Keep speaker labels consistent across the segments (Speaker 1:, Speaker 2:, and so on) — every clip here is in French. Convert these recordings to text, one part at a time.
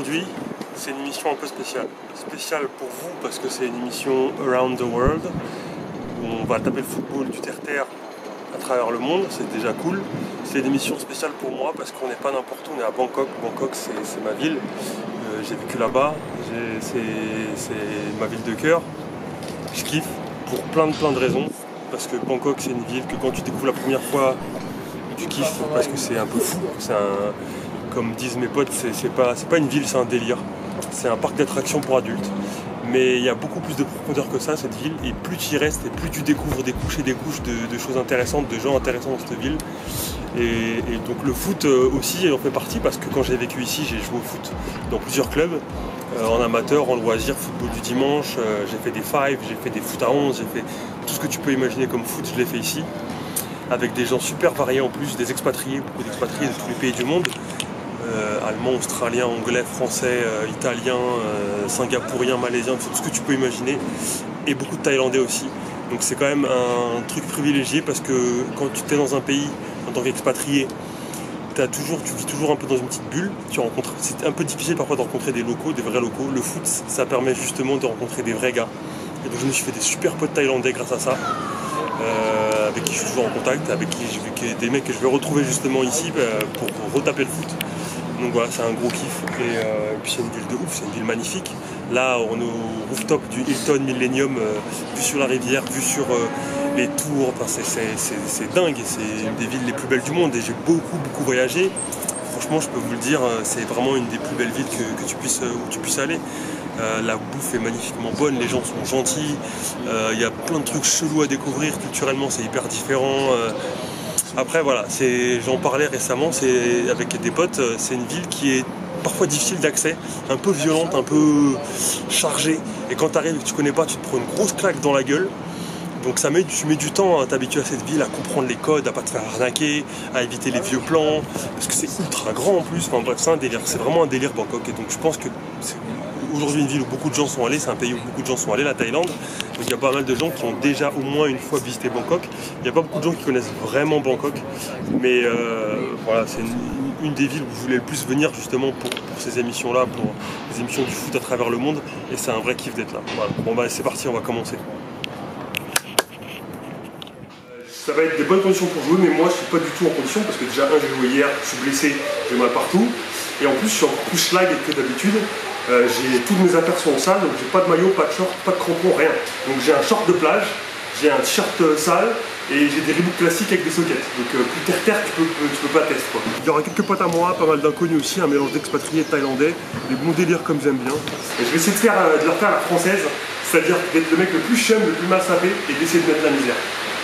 Speaker 1: Aujourd'hui, c'est une émission un peu spéciale. Spéciale pour vous parce que c'est une émission Around the World où on va taper le football du terre-terre à travers le monde, c'est déjà cool. C'est une émission spéciale pour moi parce qu'on n'est pas n'importe où, on est à Bangkok. Bangkok c'est ma ville, j'ai vécu là-bas, c'est ma ville de cœur. Je kiffe pour plein de raisons parce que Bangkok c'est une ville que quand tu découvres la première fois tu kiffes parce que c'est un peu fou. Comme disent mes potes, c'est pas une ville, c'est un délire. C'est un parc d'attractions pour adultes. Mais il y a beaucoup plus de profondeur que ça, cette ville. Et plus tu y restes, et plus tu découvres des couches et des couches de choses intéressantes, de gens intéressants dans cette ville. Et donc le foot aussi en fait partie, parce que quand j'ai vécu ici, j'ai joué au foot dans plusieurs clubs. En amateur, en loisir, football du dimanche. J'ai fait des fives, j'ai fait des foot à 11, j'ai fait tout ce que tu peux imaginer comme foot, je l'ai fait ici. Avec des gens super variés en plus, des expatriés, beaucoup d'expatriés de tous les pays du monde. Allemands, australiens, anglais, français, italiens, singapouriens, malaisiens, tout ce que tu peux imaginer. Et beaucoup de Thaïlandais aussi. Donc c'est quand même un truc privilégié parce que quand tu es dans un pays en tant qu'expatrié, tu vis toujours un peu dans une petite bulle. C'est un peu difficile parfois de rencontrer des locaux, des vrais locaux. Le foot, ça permet justement de rencontrer des vrais gars. Et donc je me suis fait des super potes thaïlandais grâce à ça. Avec qui je suis toujours en contact, avec qui j'ai vu des mecs que je vais retrouver justement ici pour retaper le foot. Donc voilà, c'est un gros kiff. Et puis c'est une ville de ouf, c'est une ville magnifique. Là, on est au rooftop du Hilton Millennium, vue sur la rivière, vue sur les tours. Enfin, c'est dingue, c'est une des villes les plus belles du monde. Et j'ai beaucoup voyagé. Franchement, je peux vous le dire, c'est vraiment une des plus belles villes où tu puisses aller. La bouffe est magnifiquement bonne, les gens sont gentils. Il y a plein de trucs chelous à découvrir. Culturellement, c'est hyper différent. Après voilà, j'en parlais récemment, c'est avec des potes, c'est une ville qui est parfois difficile d'accès, un peu violente, un peu chargée. Et quand tu arrives et que tu connais pas, tu te prends une grosse claque dans la gueule. Donc tu mets du temps à t'habituer à cette ville, à comprendre les codes, à pas te faire arnaquer, à éviter les vieux plans, parce que c'est ultra grand en plus. Enfin bref, c'est un délire, c'est vraiment un délire Bangkok. Et donc je pense que c'est aujourd'hui une ville où beaucoup de gens sont allés, c'est un pays où beaucoup de gens sont allés, la Thaïlande. Donc il y a pas mal de gens qui ont déjà au moins une fois visité Bangkok. Il n'y a pas beaucoup de gens qui connaissent vraiment Bangkok, mais voilà, c'est une des villes où je voulais le plus venir justement pour ces émissions-là, pour les émissions du foot à travers le monde. Et c'est un vrai kiff d'être là. Voilà. Bon c'est parti, on va commencer. Ça va être des bonnes conditions pour jouer, mais moi je suis pas du tout en condition parce que déjà j'ai joué hier, je suis blessé, j'ai mal partout. Et en plus je suis encore plus schlag que d'habitude. Toutes mes affaires sont sales, donc j'ai pas de maillot, pas de short, pas de crampons, rien. Donc j'ai un short de plage, j'ai un t-shirt sale et j'ai des Reebok classiques avec des sockets. Donc plus terre-terre, tu peux pas tester quoi. Il y aura quelques potes à moi, pas mal d'inconnus aussi, un mélange d'expatriés thaïlandais, des bons délires comme j'aime bien. Et je vais essayer de leur faire la française, c'est-à-dire d'être le mec le plus chum, le plus mal sapé et d'essayer de mettre la misère.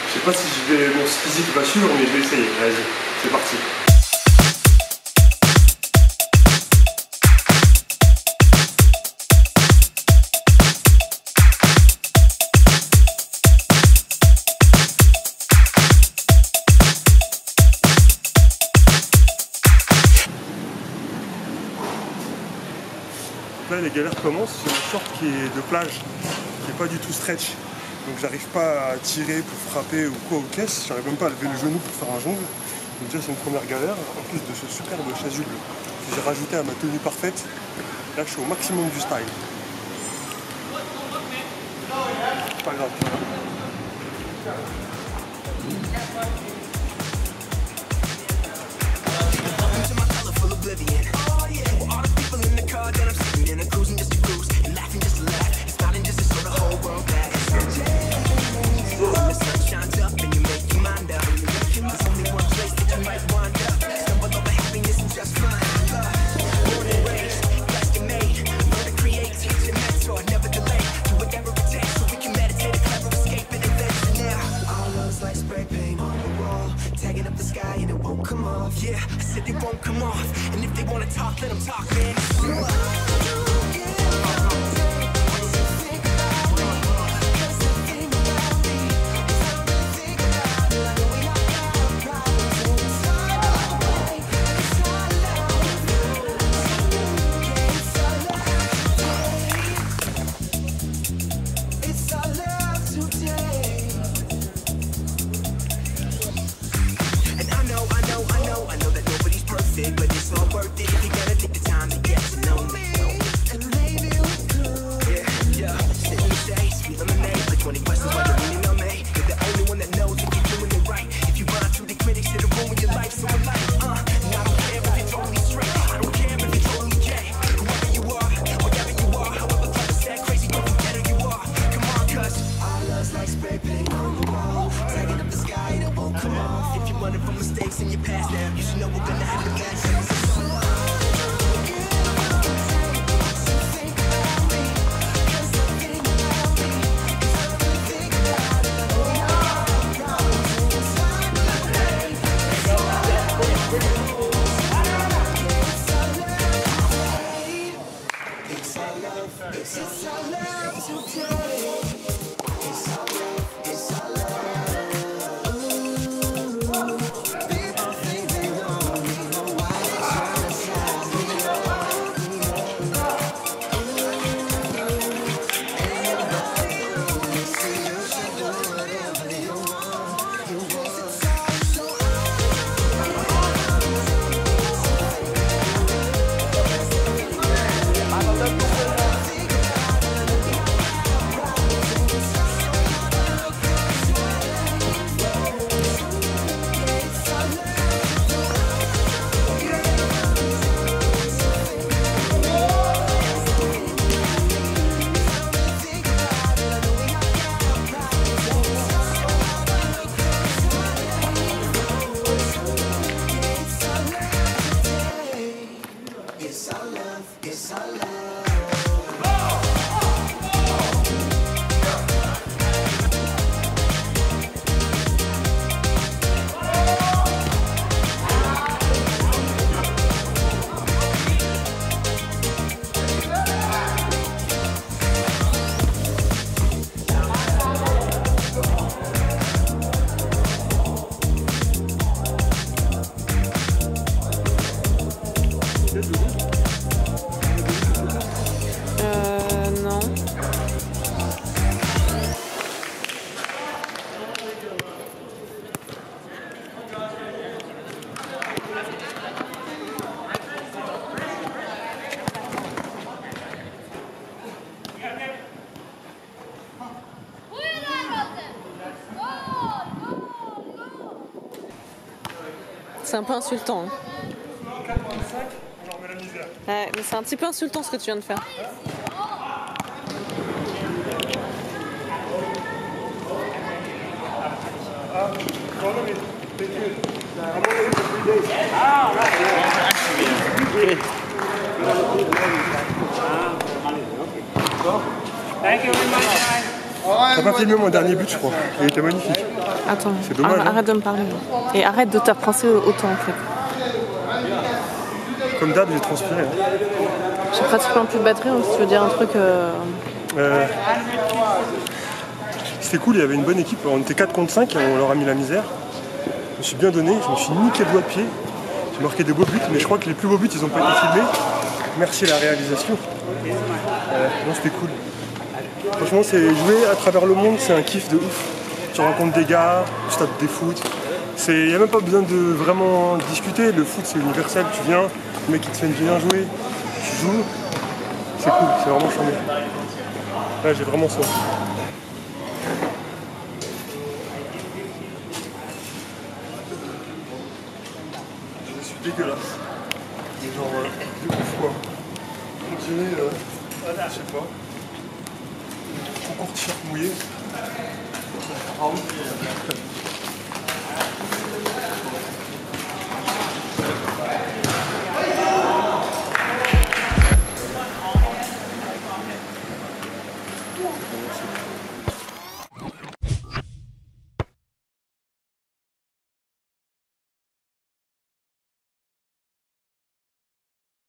Speaker 1: Je sais pas si mon physique va suivre, mais je vais essayer. Vas-y, c'est parti. Là les galères commencent, j'ai un short qui est de plage, qui n'est pas du tout stretch. Donc j'arrive pas à tirer pour frapper ou quoi aux caisses, j'arrive même pas à lever le genou pour faire un jongle. Donc déjà c'est une première galère, en plus de ce superbe chasuble que j'ai rajouté à ma tenue parfaite. Là je suis au maximum du style. Pas grave.
Speaker 2: Yeah, I said it won't come off, and if they wanna talk, let them talk, man. But it's all worth it if you gotta take the time to get to know me.
Speaker 3: C'est un peu insultant. Hein.
Speaker 1: 4,5, on leur met la misère.
Speaker 3: Ouais, mais c'est un petit peu insultant ce que tu viens de faire.
Speaker 1: T'as pas filmé mon dernier but, je crois. Il était magnifique.
Speaker 3: Attends,
Speaker 1: C'est dommage, hein.
Speaker 3: arrête de me parler. Et arrête de t'apprendre autant en fait.
Speaker 1: Comme d'hab, j'ai transpiré. Hein.
Speaker 3: J'ai pratiquement plus de batterie, donc si tu veux dire un truc...
Speaker 1: C'était cool, il y avait une bonne équipe. On était 4 contre 5 et on leur a mis la misère. Je me suis bien donné, je me suis niqué le doigt de pied. J'ai marqué des beaux buts, mais je crois que les plus beaux buts, ils n'ont pas été filmés. Merci à la réalisation. Non, c'était cool. Franchement, c'est jouer à travers le monde, c'est un kiff de ouf. Tu rencontres des gars, tu tapes des foot. Il n'y a même pas besoin de vraiment discuter. Le foot, c'est universel. Tu viens, le mec, il te fait bien jouer. Tu joues. C'est cool, c'est vraiment charmé. Là, j'ai vraiment soif. Je suis dégueulasse. Mais genre, de ouf quoi. On dirait, je sais pas. Trop court t-shirt mouillé.